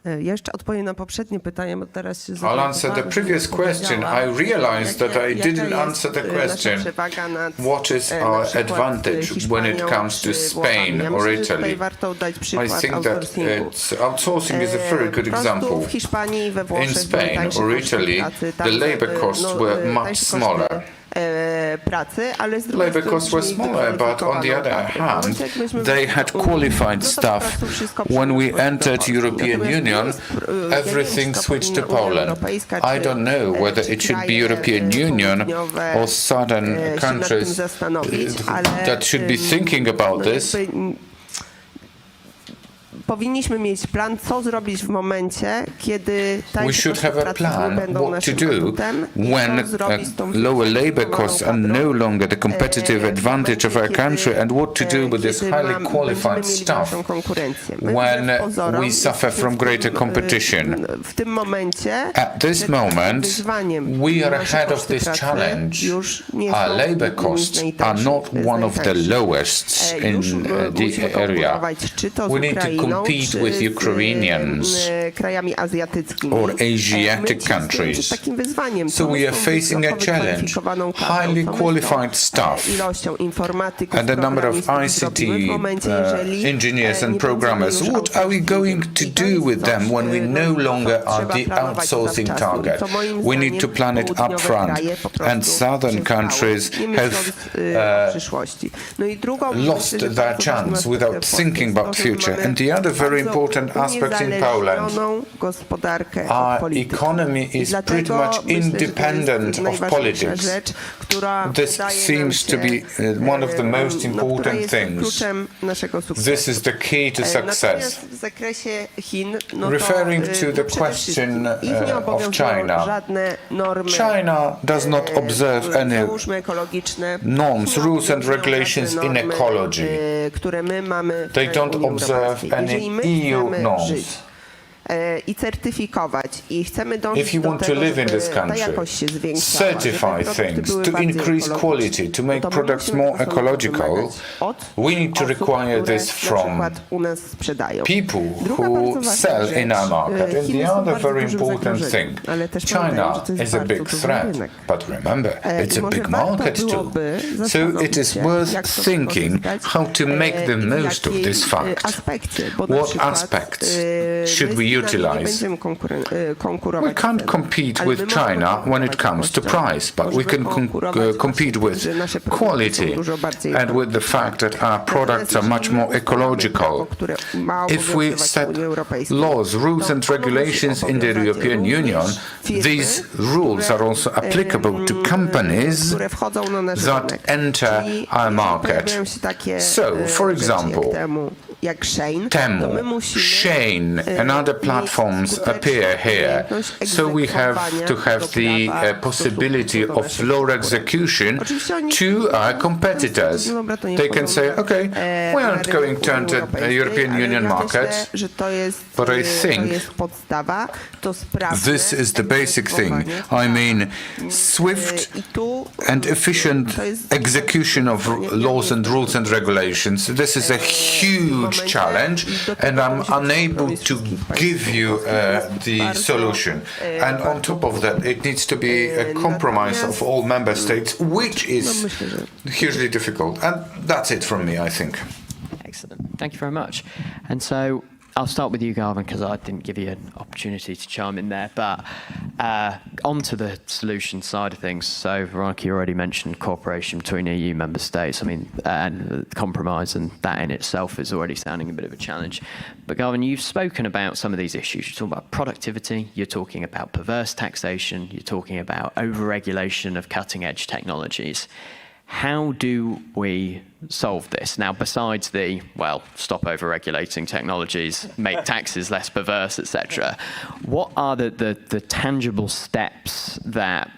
Ja jeszcze odpowiem na poprzednie pytanie, bo teraz się I'll answer the previous question. I realized that I didn't answer the question. What is our advantage when it comes to Spain or Italy? I think that outsourcing is a very good example. In Spain or Italy, the labor costs were much smaller. Labor costs were smaller, but on the other hand, they had qualified staff. When we entered European Union, everything switched to Poland. I don't know whether it should be European Union or southern countries that should be thinking about this. Powinniśmy mieć plan, co zrobić w momencie, kiedy we should have a plan what to do when lower labor costs are no longer the competitive advantage of our country, and what to do with this highly qualified staff when we suffer from greater competition. At this moment, we are ahead of this challenge. Our labor costs are not one of the lowest in the area. We need to compete with Ukrainians or Asiatic countries. So we are facing a challenge. Highly qualified staff and a number of ICT engineers and programmers. What are we going to do with them when we no longer are the outsourcing target? We need to plan it up front. And southern countries have lost their chance without thinking about future. And the other very important aspect in Poland, our economy is pretty much independent of politics. This seems to be one of the most important things. This is the key to success. Referring to the question of China, China does not observe any norms, rules and regulations in ecology. They don't observe any EU norms. If you want to live in this country, certify things, to increase quality, to make products more ecological, we need to require this from people who sell in our market. And the other very important thing, China is a big threat, but remember, it's a big market too. So it is worth thinking how to make the most of this fact. What aspects should we utilize. We can't compete with China when it comes to price, but we can compete with quality and with the fact that our products are much more ecological. If we set laws, rules and regulations in the European Union, these rules are also applicable to companies that enter our market. So, for example, Temu, Shane, and other platforms appear here. So we have to have the possibility of law execution to our competitors. They can say, okay, we aren't going to enter the European Union market, but I think this is the basic thing. I mean, swift and efficient execution of laws and rules and regulations. This is a huge challenge, and I'm unable to give you the solution. And on top of that, it needs to be a compromise of all member states, which is hugely difficult. And that's it from me, I think. Excellent. Thank you very much. And so I'll start with you, Garvan, because I didn't give you an opportunity to chime in there. But onto the solution side of things. So, Veronika, you already mentioned cooperation between EU member states. I mean, and compromise, and that in itself is already sounding a bit of a challenge. But, Garvan, you've spoken about some of these issues. You're talking about productivity. You're talking about perverse taxation. You're talking about over-regulation of cutting-edge technologies. How do we solve this? Now, besides the, well, stop over-regulating technologies, make taxes less perverse, etc., what are the tangible steps that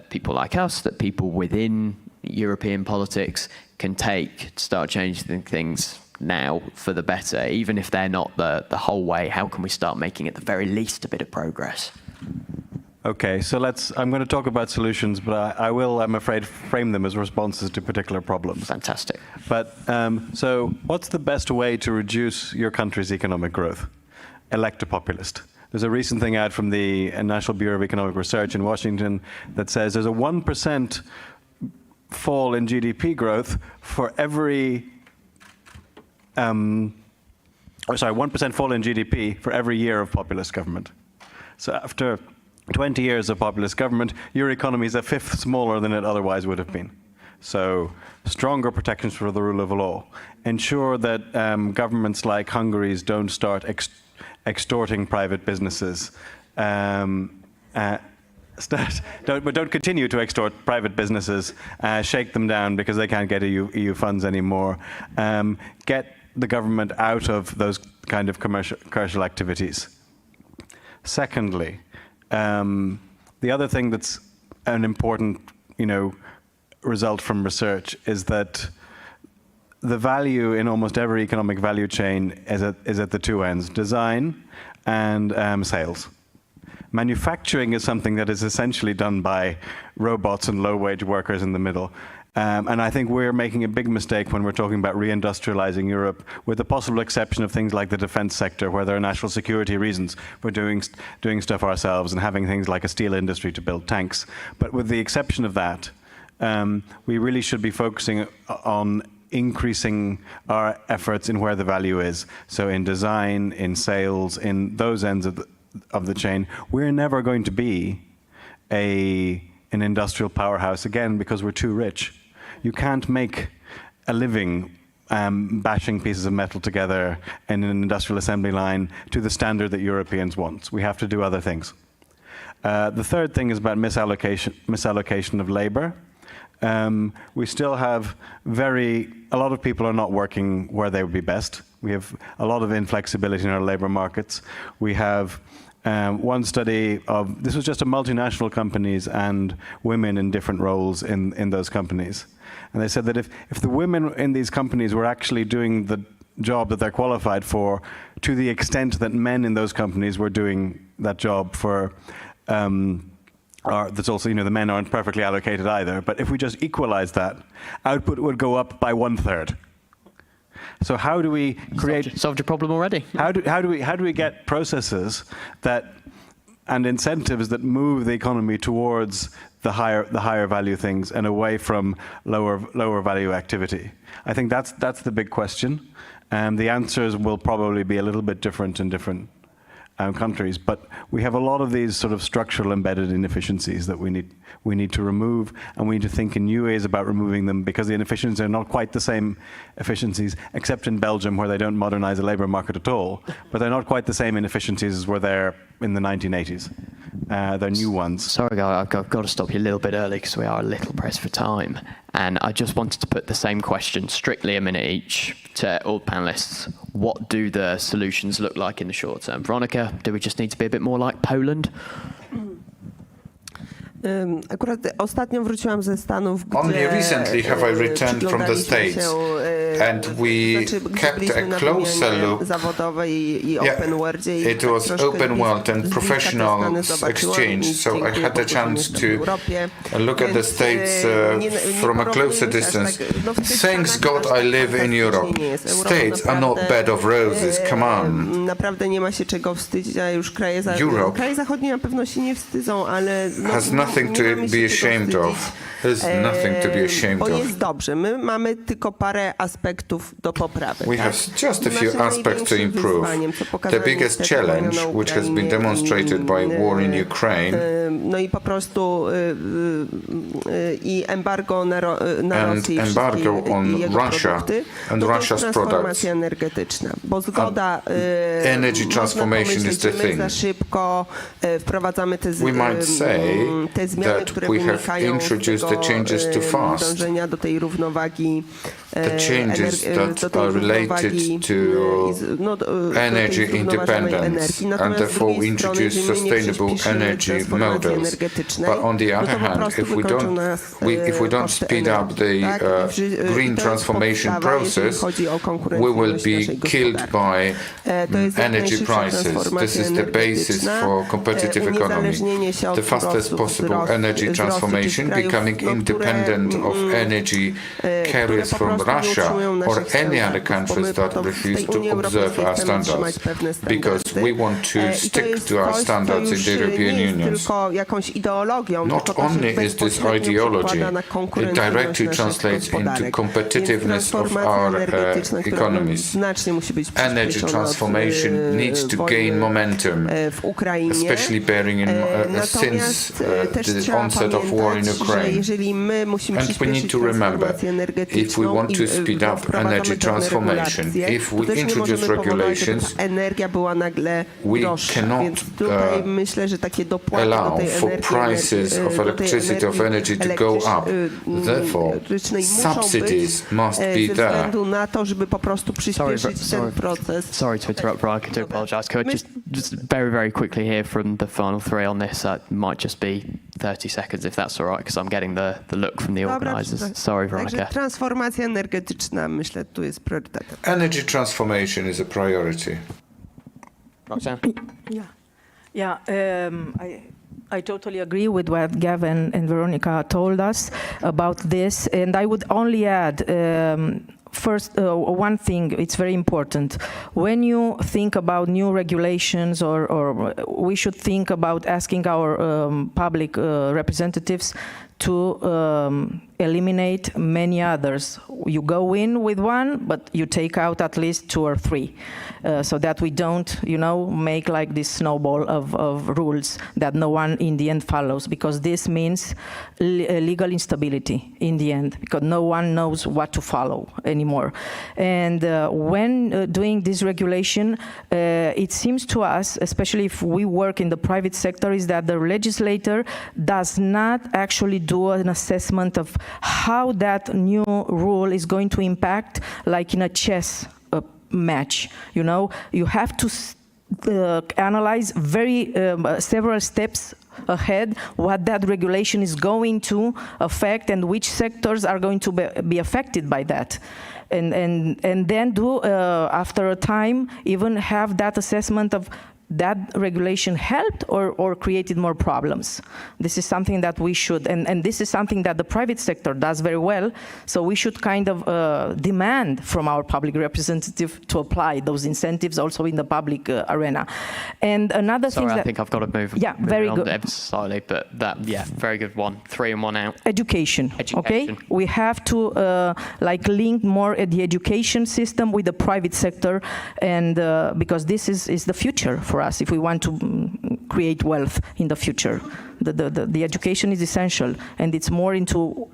people like us, that people within European politics can take to start changing things now for the better, even if they're not the whole way? How can we start making at the very least a bit of progress? Okay, so I'm going to talk about solutions, but I will, I'm afraid, frame them as responses to particular problems. Fantastic. But, so what's the best way to reduce your country's economic growth? Elect a populist. There's a recent thing out from the National Bureau of Economic Research in Washington that says there's a 1% fall in GDP growth for every, 1% fall in GDP for every year of populist government. So after 20 years of populist government, your economy is a fifth smaller than it otherwise would have been. So stronger protections for the rule of law. Ensure that governments like Hungary's don't start extorting private businesses. But don't continue to extort private businesses. Shake them down because they can't get EU funds anymore. Get the government out of those kind of commercial activities. Secondly, the other thing that's an important, result from research is that the value in almost every economic value chain is at the two ends: design and sales. Manufacturing is something that is essentially done by robots and low-wage workers in the middle. And I think we're making a big mistake when we're talking about reindustrializing Europe, with the possible exception of things like the defense sector, where there are national security reasons for doing stuff ourselves and having things like a steel industry to build tanks. But with the exception of that, we really should be focusing on increasing our efforts in where the value is. So in design, in sales, in those ends of the chain. We're never going to be an industrial powerhouse again because we're too rich. You can't make a living bashing pieces of metal together in an industrial assembly line to the standard that Europeans want. We have to do other things. The third thing is about misallocation of labor. We still have a lot of people are not working where they would be best. We have a lot of inflexibility in our labor markets. We have one study of, this was just a multinational companies and women in different roles in those companies. And they said that if the women in these companies were actually doing the job that they're qualified for, to the extent that men in those companies were doing that job for, that's also, the men aren't perfectly allocated either, but if we just equalize that, output would go up by 1/3. So how do we create... Solved your problem already. How do we get processes and incentives that move the economy towards the higher value things and away from lower value activity? I think that's the big question. The answers will probably be a little bit different in different countries. But we have a lot of these sort of structural embedded inefficiencies that we need to remove, and we need to think in new ways about removing them, because the inefficiencies are not quite the same efficiencies, except in Belgium, where they don't modernize the labor market at all. But they're not quite the same inefficiencies as were there in the 1980s. They're new ones. Sorry, guys, I've got to stop you a little bit early because we are a little pressed for time. And I just wanted to put the same question, strictly a minute each, to all panelists. What do the solutions look like in the short term? Weronika, do we just need to be a bit more like Poland? Akurat ostatnio wróciłam ze Stanów, gdzie Only recently have I returned from the States, and we kept a closer look. It was open world and professional exchange, so I had the chance to look at the States from a closer distance. Thanks God I live in Europe. States are not bed of roses, come on. Naprawdę nie ma się czego wstydzić, a już kraje zachodnie na pewno się nie wstydzą, ale has nothing to be ashamed of. There's nothing to be ashamed bo of. jest dobrze. My mamy tylko parę aspektów do poprawy. We have just a few aspects to improve. The biggest challenge, which has been demonstrated by war in Ukraine, no i po prostu i embargo na Rosję i jego produkty, and to Russia's jest products. transformacja energetyczna. Bo zgoda energy transformation is the że my thing. za szybko wprowadzamy te We might say zmiany, that które we have wynikają introduced the changes too z fast. dążenia do tej równowagi, The changes that are related to energy independence, and therefore we introduce sustainable energy models. But on the other hand, if we don't speed up the green transformation process, we will be killed by energy prices. This is the basis for competitive economy. The fastest possible energy transformation, becoming independent of energy carriers from Russia or any other countries that refuse to observe our standards, because we want to stick to our standards in the European Union. Not only is this ideology, it directly translates into competitiveness of our economies. Energy transformation needs to gain momentum, especially bearing in since the onset of war in Ukraine. And we need to remember, if we want to speed up energy transformation, if we introduce regulations, we cannot allow for prices of electricity, of energy to go up. Therefore, subsidies must be there. Sorry to interrupt, Brian, I do apologise. Could I just very, very quickly hear from the final three on this? That might just be 30 seconds, if that's all right, because I'm getting the look from the organisers. Sorry, Weronika. Transformacja energetyczna, myślę, tu jest priorytetem. Energy transformation is a priority. Roxanne? Yeah. I totally agree with what Gavin and Weronika told us about this, and I would only add first, one thing, it's very important. When you think about new regulations, or we should think about asking our public representatives to eliminate many others. You go in with one, but you take out at least 2 or 3, so that we don't, make like this snowball of rules that no one in the end follows, because this means legal instability in the end, because no one knows what to follow anymore. And when doing this regulation, it seems to us, especially if we work in the private sector, is that the legislator does not actually do an assessment of how that new rule is going to impact, like in a chess match. You have to analyze several steps ahead what that regulation is going to affect and which sectors are going to be affected by that. And then do, after a time, even have that assessment of that regulation helped or created more problems. This is something that we should, and this is something that the private sector does very well, so we should kind of demand from our public representative to apply those incentives also in the public arena. And another thing I think I've got to move. Yeah, very good. Ever slightly, but very good one. 3 and 1 out. Education. Okay? We have to link more the education system with the private sector, and because this is the future for for us if we want to create wealth in the future. The education is essential, and it's more into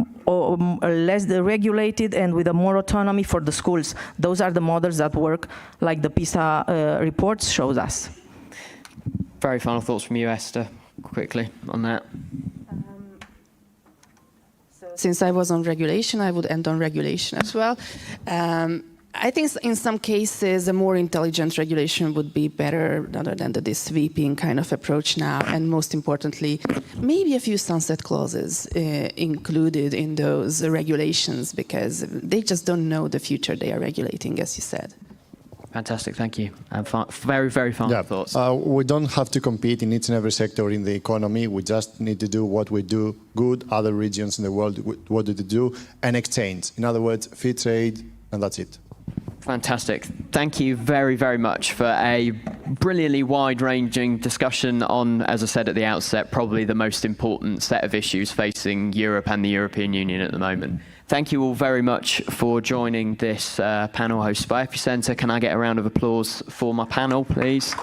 less regulated and with a more autonomy for the schools. Those are the models that work, like the PISA reports shows us. Very final thoughts from you, Eszter, quickly on that. Since I was on regulation, I would end on regulation as well. I think in some cases, a more intelligent regulation would be better rather than this sweeping kind of approach now. And most importantly, maybe a few sunset clauses included in those regulations, because they just don't know the future they are regulating, as you said. Fantastic, thank you. And very, very final thoughts. We don't have to compete in each and every sector in the economy. We just need to do what we do good, other regions in the world, what do they do, and exchange. In other words, free trade, and that's it. Fantastic. Thank you very, very much for a brilliantly wide-ranging discussion on, as I said at the outset, probably the most important set of issues facing Europe and the European Union at the moment. Thank you all very much for joining this panel hosted by Epicenter. Can I get a round of applause for my panel, please?